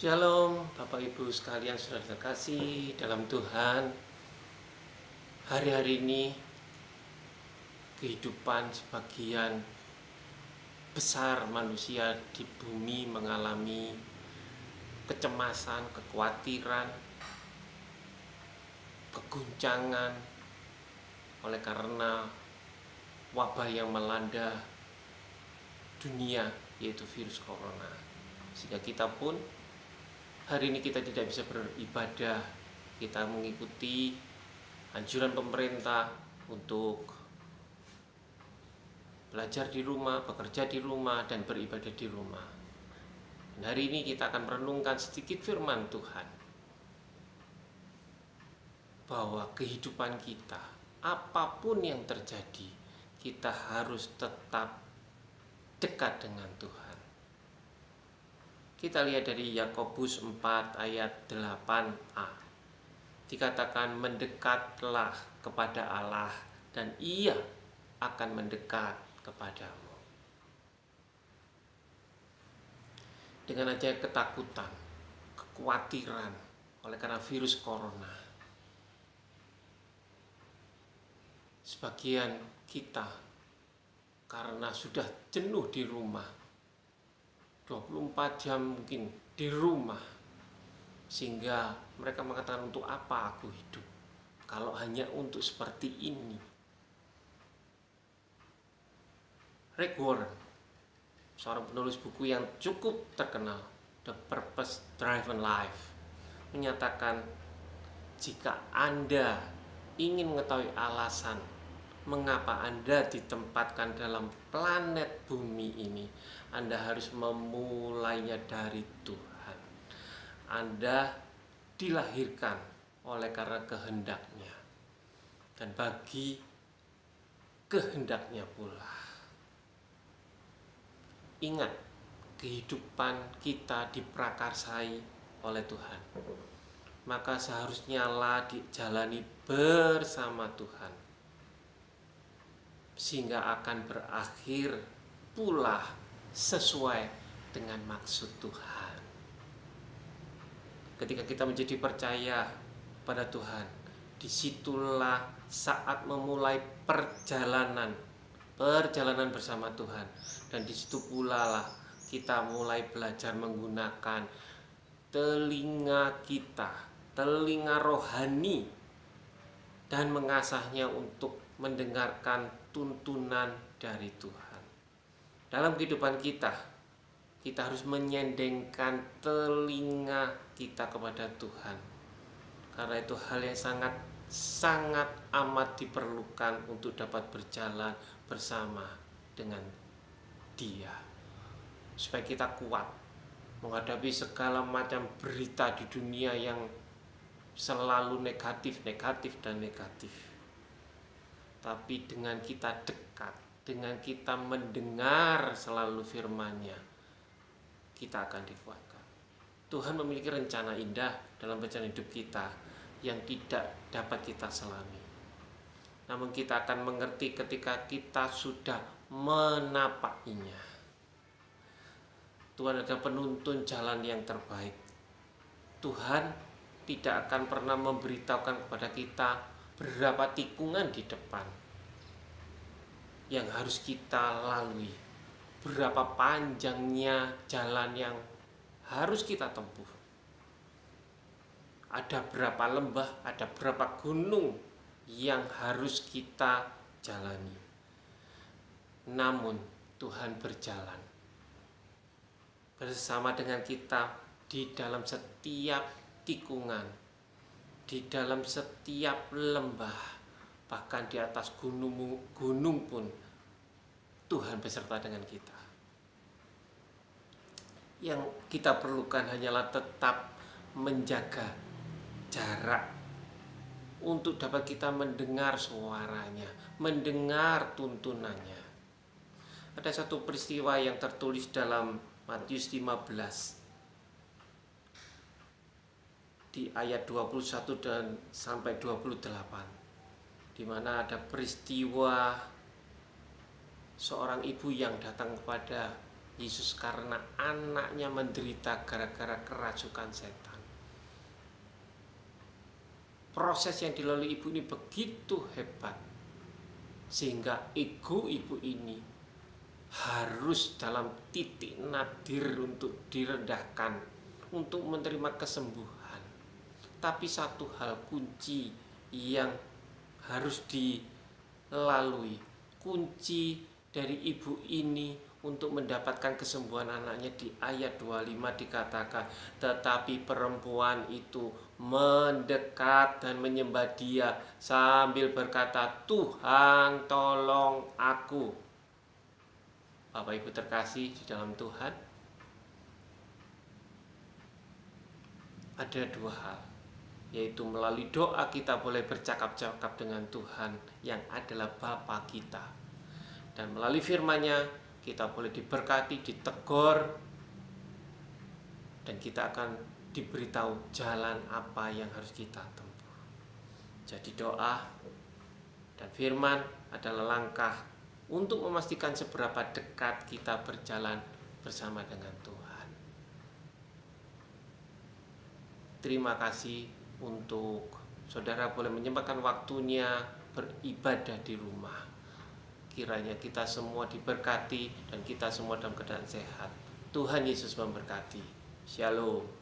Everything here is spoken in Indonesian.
Shalom Bapak Ibu sekalian saudara terkasih dalam Tuhan. Hari-hari ini kehidupan sebagian besar manusia di bumi mengalami kecemasan, kekhawatiran, keguncangan oleh karena wabah yang melanda dunia, yaitu virus corona. Sehingga kita pun hari ini kita tidak bisa beribadah. Kita mengikuti anjuran pemerintah untuk belajar di rumah, bekerja di rumah, dan beribadah di rumah. Dan hari ini kita akan merenungkan sedikit firman Tuhan, bahwa kehidupan kita, apapun yang terjadi, kita harus tetap dekat dengan Tuhan. Kita lihat dari Yakobus 4 ayat 8a. Dikatakan, mendekatlah kepada Allah dan Ia akan mendekat kepadamu. Dengan adanya ketakutan, kekhawatiran oleh karena virus corona, sebagian kita karena sudah jenuh di rumah, 24 jam mungkin di rumah, sehingga mereka mengatakan, untuk apa aku hidup kalau hanya untuk seperti ini. Rick Warren, seorang penulis buku yang cukup terkenal, The Purpose Driven Life, menyatakan, jika Anda ingin mengetahui alasan mengapa Anda ditempatkan dalam planet bumi ini, Anda harus memulainya dari Tuhan. Anda dilahirkan oleh karena kehendaknya, dan bagi kehendaknya pula. Ingat, kehidupan kita diprakarsai oleh Tuhan, maka seharusnya lah dijalani bersama Tuhan, sehingga akan berakhir pula sesuai dengan maksud Tuhan. Ketika kita menjadi percaya pada Tuhan, disitulah saat memulai perjalanan bersama Tuhan. Dan disitu pula lah kita mulai belajar menggunakan telinga kita, telinga rohani, dan mengasahnya untuk mendengarkan tuntunan dari Tuhan. Dalam kehidupan kita harus menyendengkan telinga kita kepada Tuhan, karena itu hal yang sangat amat diperlukan untuk dapat berjalan bersama dengan Dia, supaya kita kuat menghadapi segala macam berita di dunia yang selalu negatif. Tapi dengan kita dekat, dengan kita mendengar selalu firman-Nya, kita akan dikuatkan. Tuhan memiliki rencana indah dalam perjalanan hidup kita yang tidak dapat kita selami. Namun kita akan mengerti ketika kita sudah menapainya. Tuhan adalah penuntun jalan yang terbaik. Tuhan tidak akan pernah memberitahukan kepada kita berapa tikungan di depan yang harus kita lalui, berapa panjangnya jalan yang harus kita tempuh, ada berapa lembah, ada berapa gunung yang harus kita jalani. Namun Tuhan berjalan bersama dengan kita di dalam setiap tikungan, di dalam setiap lembah, bahkan di atas gunung pun Tuhan beserta dengan kita. Yang kita perlukan hanyalah tetap menjaga jarak untuk dapat kita mendengar suaranya, mendengar tuntunannya. Ada satu peristiwa yang tertulis dalam Matius 15 di ayat 21 dan sampai 28, di mana ada peristiwa seorang ibu yang datang kepada Yesus karena anaknya menderita gara-gara kerasukan setan. Proses yang dilalui ibu ini begitu hebat, sehingga ego ibu ini harus dalam titik nadir untuk direndahkan, untuk menerima kesembuhan. Tapi satu hal kunci yang harus dilalui, kunci dari ibu ini untuk mendapatkan kesembuhan anaknya, di ayat 25 dikatakan, tetapi perempuan itu mendekat dan menyembah Dia sambil berkata, Tuhan tolong aku. Bapak Ibu terkasih di dalam Tuhan, ada dua hal, yaitu melalui doa kita boleh bercakap-cakap dengan Tuhan yang adalah Bapa kita, dan melalui firman-Nya kita boleh diberkati, ditegur, dan kita akan diberitahu jalan apa yang harus kita tempuh. Jadi doa dan firman adalah langkah untuk memastikan seberapa dekat kita berjalan bersama dengan Tuhan. Terima kasih untuk saudara boleh menyempatkan waktunya beribadah di rumah. Kiranya kita semua diberkati dan kita semua dalam keadaan sehat. Tuhan Yesus memberkati. Shalom.